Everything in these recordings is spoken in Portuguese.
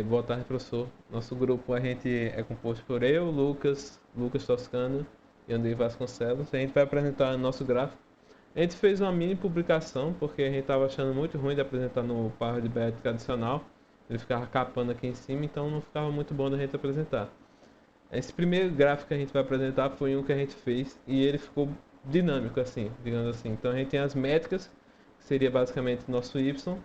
Boa tarde, professor. Nosso grupo a gente é composto por eu, Lucas Toscano e Andrei Vasconcelos. A gente vai apresentar nosso gráfico. A gente fez uma mini publicação porque a gente estava achando muito ruim de apresentar no Power de BR tradicional. Ele ficava capando aqui em cima, então não ficava muito bom da gente apresentar. Esse primeiro gráfico que a gente vai apresentar foi um que a gente fez e ele ficou dinâmico, assim, digamos assim. Então a gente tem as métricas, que seria basicamente nosso Y,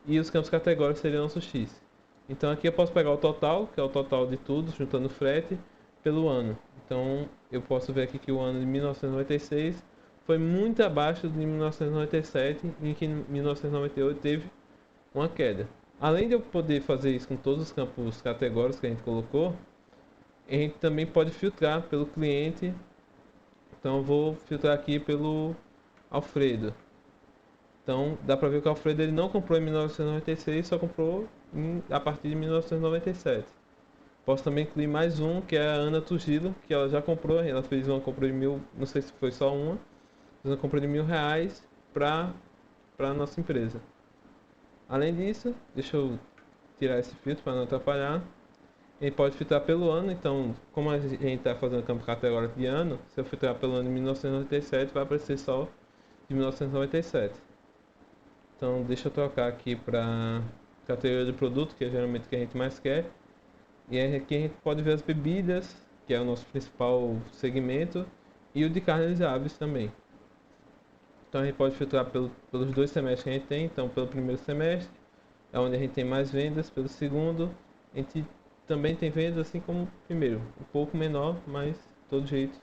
e os campos categóricos seria nosso X. Então aqui eu posso pegar o total, que é o total de tudo, juntando o frete, pelo ano. Então eu posso ver aqui que o ano de 1996 foi muito abaixo de 1997, em que em 1998 teve uma queda. Além de eu poder fazer isso com todos os campos categóricos que a gente colocou, a gente também pode filtrar pelo cliente. Então eu vou filtrar aqui pelo Alfredo. Então dá para ver que o Alfredo ele não comprou em 1996, só comprou a partir de 1997. Posso também incluir mais um, que é a Ana Tugilo, que ela já comprou, ela fez uma compra de mil, não sei se foi só uma, mas uma compra de R$ 1.000 para a nossa empresa. Além disso, deixa eu tirar esse filtro para não atrapalhar. Ele pode filtrar pelo ano, então, como a gente está fazendo campo categórico de ano, se eu filtrar pelo ano de 1997, vai aparecer só de 1997. Então, deixa eu trocar aqui para categoria de produto, que é geralmente o que a gente mais quer. E aqui a gente pode ver as bebidas, que é o nosso principal segmento, e o de carnes e aves também. Então, a gente pode filtrar pelos dois semestres que a gente tem. Então, pelo primeiro semestre, é onde a gente tem mais vendas. Pelo segundo, a gente também tem vendas, assim como o primeiro. Um pouco menor, mas de todo jeito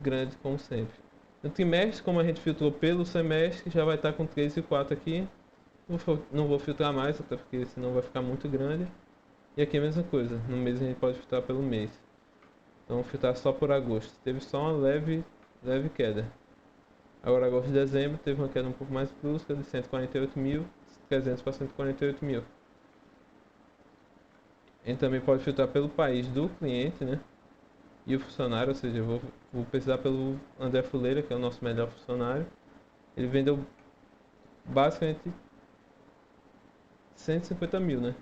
grande como sempre. No trimestre, como a gente filtrou pelo semestre, já vai estar com 3 e 4 aqui. Não vou filtrar mais, até porque senão vai ficar muito grande. E aqui é a mesma coisa, no mês a gente pode filtrar pelo mês. Então vou filtrar só por agosto. Teve só uma leve queda. Agora agosto e dezembro teve uma queda um pouco mais brusca de 148.300 para 148.000. A gente também pode filtrar pelo país do cliente, né? E o funcionário, ou seja, vou pesquisar pelo André Fuleira, que é o nosso melhor funcionário. Ele vendeu basicamente 150.000, né?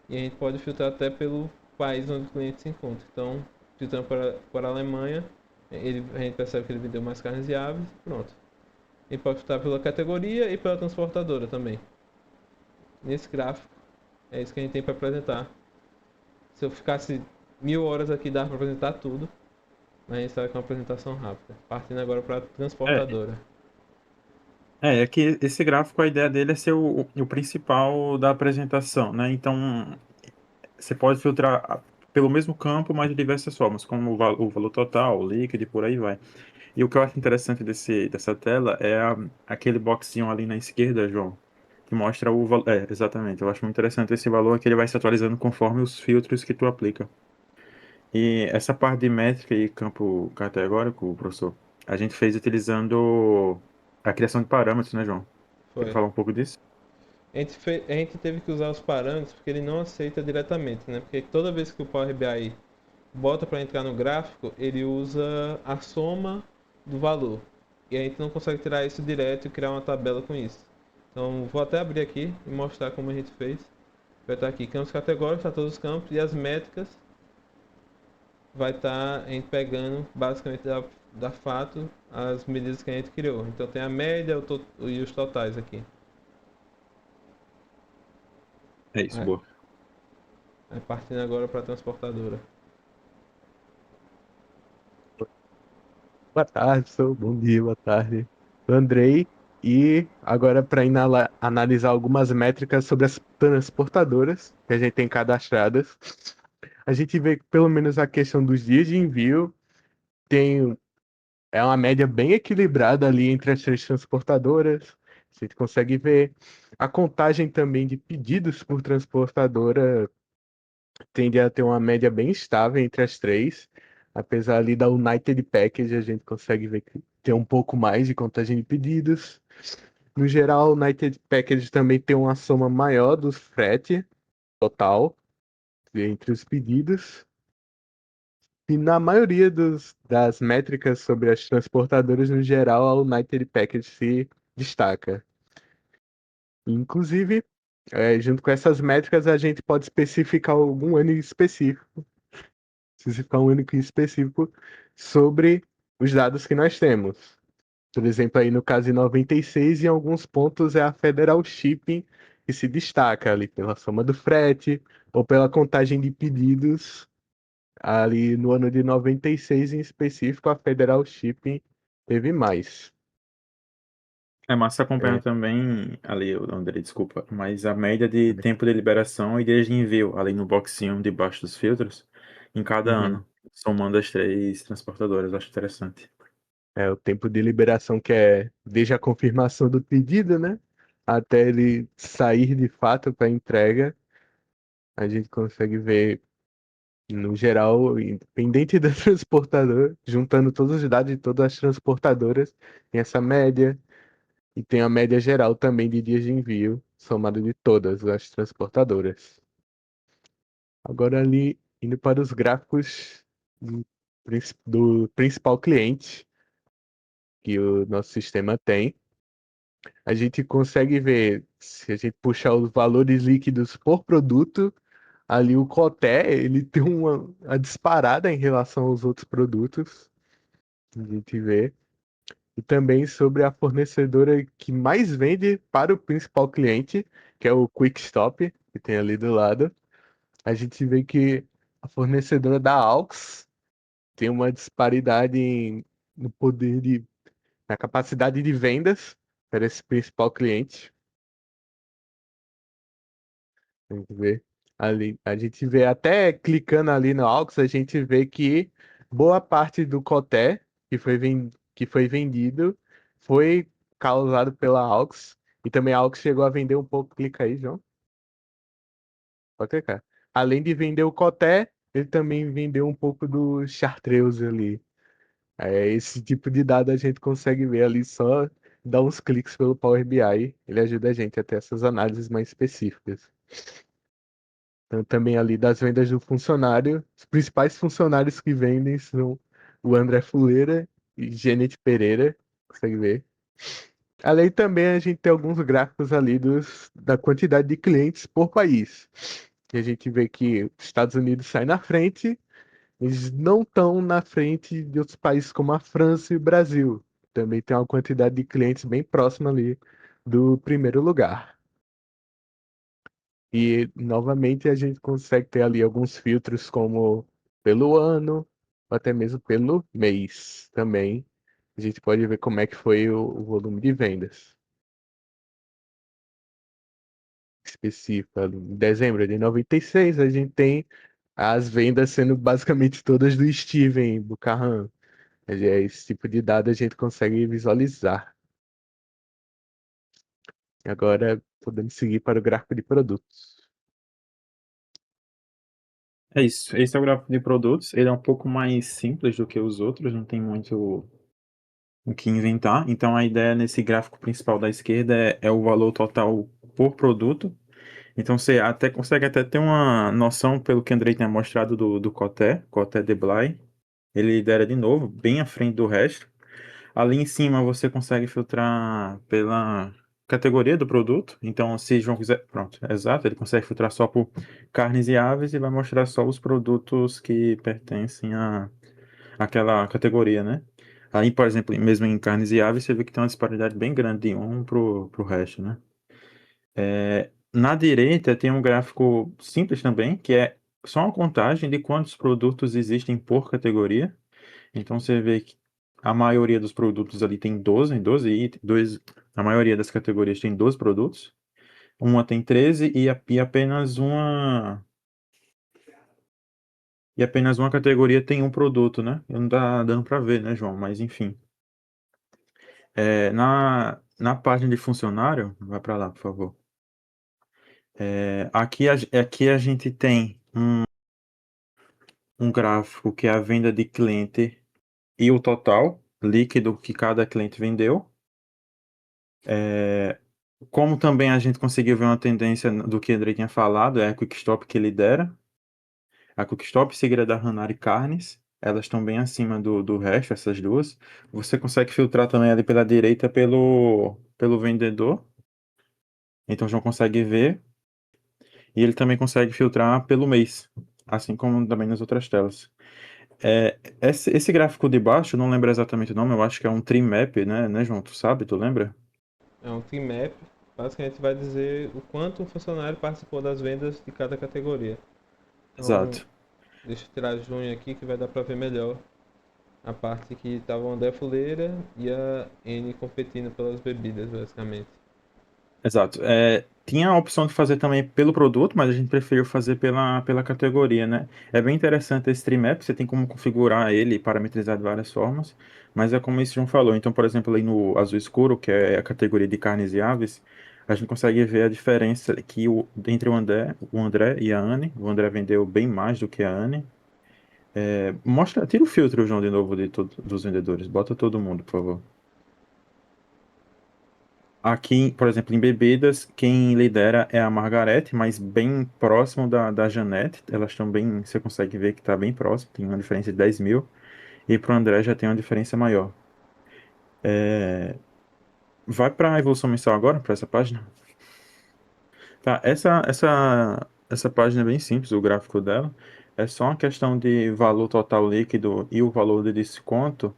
E a gente pode filtrar até pelo país onde o cliente se encontra. Então, filtrando para a Alemanha, a gente percebe que ele vendeu mais carnes e aves, pronto. A gente pode filtrar pela categoria e pela transportadora também. Nesse gráfico, é isso que a gente tem para apresentar. Se eu ficasse 1.000 horas aqui, dava para apresentar tudo, mas a gente sabe que é uma apresentação rápida. Partindo agora para a É, transportadora. é que esse gráfico, a ideia dele é ser o principal da apresentação, né? Então, você pode filtrar pelo mesmo campo, mas de diversas formas, como o valor total, o líquido e por aí vai. E o que eu acho interessante dessa tela é aquele boxinho ali na esquerda, João, que mostra o valor. É, exatamente. Eu acho muito interessante esse valor que ele vai se atualizando conforme os filtros que tu aplica. E essa parte de métrica e campo categórico, professor, a gente fez utilizando a criação de parâmetros, né, João? Quer Foi. falar um pouco disso? A gente teve que usar os parâmetros porque ele não aceita diretamente, né? Porque toda vez que o Power BI bota para entrar no gráfico, ele usa a soma do valor. E a gente não consegue tirar isso direto e criar uma tabela com isso. Então vou até abrir aqui e mostrar como a gente fez. Vai estar aqui campos categóricos, está todos os campos, e as métricas vai estar a gente pegando basicamente da fato as medidas que a gente criou. Então tem a média e os totais aqui. É isso, Aí, boa. aí partindo agora para a transportadora. Boa tarde, sou. Bom dia, boa tarde. Sou Andrei. E agora, para analisar algumas métricas sobre as transportadoras que a gente tem cadastradas, a gente vê que pelo menos a questão dos dias de envio tem é uma média bem equilibrada ali entre as três transportadoras. A gente consegue ver a contagem também de pedidos por transportadora tende a ter uma média bem estável entre as três. Apesar ali da United Package, a gente consegue ver que tem um pouco mais de contagem de pedidos. No geral, a United Package também tem uma soma maior do frete total entre os pedidos. E na maioria das métricas sobre as transportadoras, no geral, a United Package se destaca. Inclusive, Junto com essas métricas, a gente pode especificar algum ano específico, especificar um ano específico sobre os dados que nós temos. Por exemplo, aí no caso de 96, em alguns pontos é a Federal Shipping que se destaca ali pela soma do frete ou pela contagem de pedidos. Ali no ano de 96, em específico, a Federal Shipping teve mais. É massa acompanhar É, também, ali, André, desculpa, mas a média de tempo de liberação e dias de envio, ali no boxinho debaixo dos filtros, em cada uhum. ano, somando as três transportadoras, acho interessante. O tempo de liberação que é desde a confirmação do pedido, né? Até ele sair de fato para entrega, a gente consegue ver, no geral, independente da transportadora, juntando todos os dados de todas as transportadoras, tem essa média, e tem a média geral também de dias de envio, somado de todas as transportadoras. Agora ali, indo para os gráficos do, do principal cliente que o nosso sistema tem, a gente consegue ver, se a gente puxar os valores líquidos por produto, ali o Coté, ele tem a disparada em relação aos outros produtos, a gente vê. E também sobre a fornecedora que mais vende para o principal cliente, que é o Quick Stop, que tem ali do lado. A gente vê que a fornecedora da AUX tem uma disparidade no poder na capacidade de vendas para esse principal cliente. A gente vê ali, a gente vê até clicando ali no AUX, a gente vê que boa parte do Coté que foi vendido foi causado pela AUX. E também a AUX chegou a vender um pouco. Clica aí, João. Pode clicar. Além de vender o Coté, ele também vendeu um pouco do Chartreuse ali. Esse tipo de dado a gente consegue ver ali só dar uns cliques pelo Power BI. Ele ajuda a gente a ter essas análises mais específicas. Então, também ali das vendas do funcionário, os principais funcionários que vendem são o André Fuleira e Genete Pereira, consegue ver. Além também a gente tem alguns gráficos ali da quantidade de clientes por país. E a gente vê que os Estados Unidos saem na frente, eles não estão na frente de outros países como a França e o Brasil. Também tem uma quantidade de clientes bem próxima ali do primeiro lugar. E novamente a gente consegue ter ali alguns filtros como pelo ano, ou até mesmo pelo mês também. A gente pode ver como é que foi o volume de vendas específico. Ali. Em dezembro de 96, a gente tem as vendas sendo basicamente todas do Steven Bucarran. Esse tipo de dado a gente consegue visualizar. Agora podemos seguir para o gráfico de produtos. É isso, esse é o gráfico de produtos, ele é um pouco mais simples do que os outros, não tem muito o que inventar. Então a ideia nesse gráfico principal da esquerda é o valor total por produto. Então você até consegue até ter uma noção pelo que Andrei tinha mostrado do Coté, Coté de Blay. Ele lidera de novo, bem à frente do resto. Ali em cima você consegue filtrar pela categoria do produto. Então, se João quiser. Pronto, exato. Ele consegue filtrar só por carnes e aves e vai mostrar só os produtos que pertencem àquela categoria, né? Aí, por exemplo, mesmo em carnes e aves, você vê que tem uma disparidade bem grande de um pro resto, né? Na direita tem um gráfico simples também, que é só uma contagem de quantos produtos existem por categoria. Então você vê que a maioria dos produtos ali tem 12 itens, a maioria das categorias tem 12 produtos, uma tem 13 e apenas uma categoria tem um produto, né? Não tá dando para ver, né, João? Mas enfim. Na página de funcionário, vai para lá, por favor. Aqui a gente tem um gráfico que é a venda de cliente e o total líquido que cada cliente vendeu. Como também a gente conseguiu ver uma tendência do que o Andrei tinha falado, é a Quickstop que lidera. A Quickstop seguida da Hanari Carnes. Elas estão bem acima do resto, essas duas. Você consegue filtrar também ali pela direita pelo vendedor. Então já consegue ver. e ele também consegue filtrar pelo mês, assim como também nas outras telas. Esse gráfico de baixo, eu não lembro exatamente o nome, eu acho que é um Trim Map, né, João? Tu sabe, tu lembra? É um team map, basicamente vai dizer o quanto um funcionário participou das vendas de cada categoria. Então, Exato. deixa eu tirar junho aqui que vai dar para ver melhor a parte que estava o André Fuleira e a N competindo pelas bebidas, basicamente. Exato. Tinha a opção de fazer também pelo produto, mas a gente preferiu fazer pela categoria, né? É bem interessante esse Stream App, você tem como configurar ele e parametrizar de várias formas, mas é como esse João falou. Então, por exemplo, aí no azul escuro, que é a categoria de carnes e aves, a gente consegue ver a diferença entre o André e a Anne. O André vendeu bem mais do que a Anne. Tira o filtro, João, de novo, dos vendedores. Bota todo mundo, por favor. Aqui, por exemplo, em bebidas, quem lidera é a Margarete, mas bem próximo da Janete. Elas estão bem, você consegue ver que está bem próximo, tem uma diferença de 10 mil. E para o André já tem uma diferença maior. Vai para a evolução mensal agora, para essa página. Tá, essa página é bem simples, o gráfico dela. É só uma questão de valor total líquido e o valor de desconto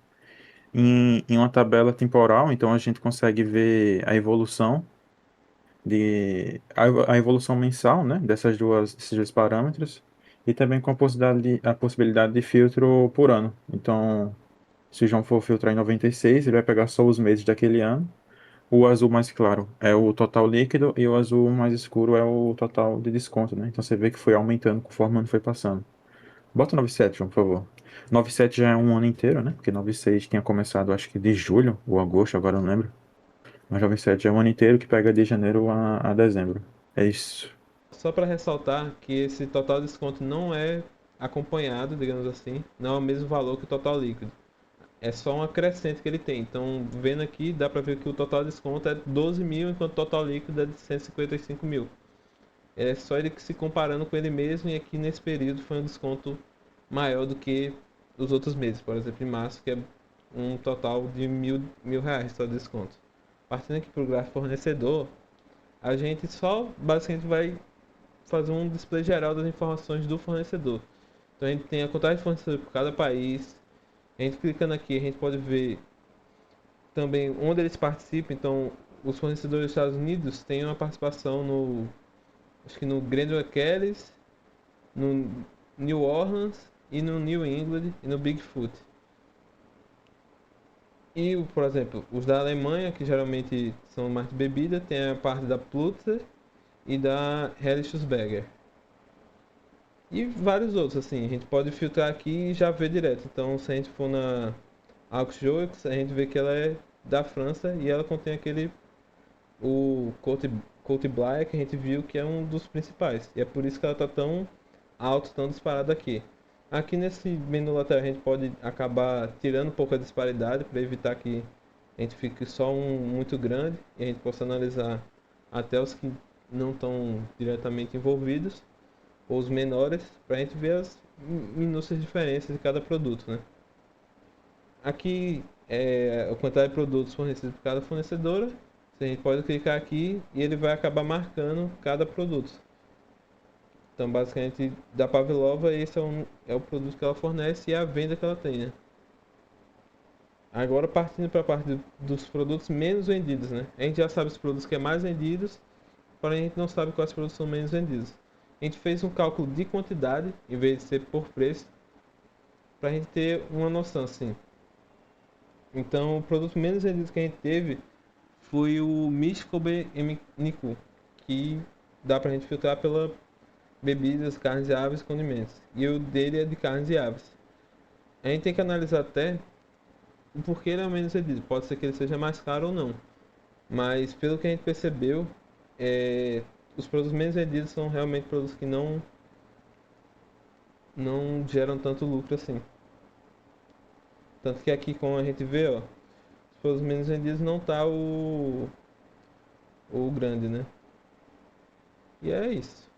em uma tabela temporal. Então a gente consegue ver a evolução a evolução mensal, né, desses dois parâmetros, e também com a possibilidade de filtro por ano. Então, se o João for filtrar em 96, ele vai pegar só os meses daquele ano. O azul mais claro é o total líquido e o azul mais escuro é o total de desconto, né? Então você vê que foi aumentando conforme o ano foi passando. Bota 97, João, por favor. 97 já é um ano inteiro, né? Porque 96 tinha começado, acho que de julho ou agosto, agora eu não lembro. Mas 97 é um ano inteiro que pega de janeiro a dezembro. É isso. Só para ressaltar que esse total desconto não é acompanhado, digamos assim, não é o mesmo valor que o total líquido. É só um acrescente que ele tem. Então, vendo aqui, dá para ver que o total desconto é 12 mil, enquanto o total líquido é de 155 mil. É só ele se comparando com ele mesmo, e aqui nesse período foi um desconto maior do que os outros meses. Por exemplo, em março, que é um total de mil reais só de desconto. Partindo aqui para o gráfico fornecedor, a gente só basicamente vai fazer um display geral das informações do fornecedor. Então a gente tem a contagem de fornecedor por cada país. A gente clicando aqui, a gente pode ver também onde eles participam. Então, os fornecedores dos Estados Unidos têm uma participação no, acho que no Grand Achilles, no New Orleans e no New England e no Bigfoot. E, por exemplo, os da Alemanha, que geralmente são mais de bebida, tem a parte da Plutzer e da Helles-Berger. E vários outros, assim, a gente pode filtrar aqui e já ver direto. Então, se a gente for na Aux, a gente vê que ela é da França e ela contém o Côte Blanc, que a gente viu que é um dos principais. E é por isso que ela está tão alto, tão disparada aqui. Aqui nesse menu lateral a gente pode acabar tirando um pouco a disparidade para evitar que a gente fique só um muito grande e a gente possa analisar até os que não estão diretamente envolvidos ou os menores, para a gente ver as minúsculas diferenças de cada produto, né? Aqui é a quantidade de produtos fornecidos por cada fornecedora. A gente pode clicar aqui e ele vai acabar marcando cada produto. Então, basicamente, da Pavlova, esse é o produto que ela fornece e a venda que ela tem, né? Agora, partindo para a parte dos produtos menos vendidos, né? A gente já sabe os produtos que é mais vendidos, porém a gente não sabe quais produtos são menos vendidos. A gente fez um cálculo de quantidade, em vez de ser por preço, para a gente ter uma noção, assim. Então, o produto menos vendido que a gente teve foi o Michikobe Niku, que dá pra gente filtrar pela bebidas, carnes e aves e condimentos. E o dele é de carnes e aves. A gente tem que analisar até o porquê ele é o menos vendido. Pode ser que ele seja mais caro ou não. Mas pelo que a gente percebeu, os produtos menos vendidos são realmente produtos que não geram tanto lucro assim. Tanto que aqui, como a gente vê, ó, os produtos menos vendidos não tá o grande, né? E é isso.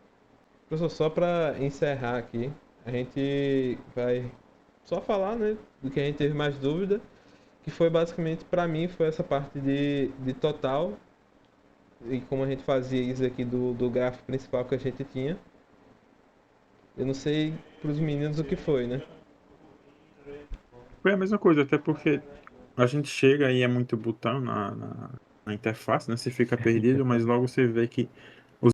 Professor, só para encerrar aqui, a gente vai só falar, né, do que a gente teve mais dúvida, que foi basicamente, para mim, foi essa parte de total, e como a gente fazia isso aqui do gráfico principal que a gente tinha. Eu não sei pros meninos o que foi, né? Foi a mesma coisa, até porque a gente chega e é muito botão na interface, né? Você fica perdido, mas logo você vê que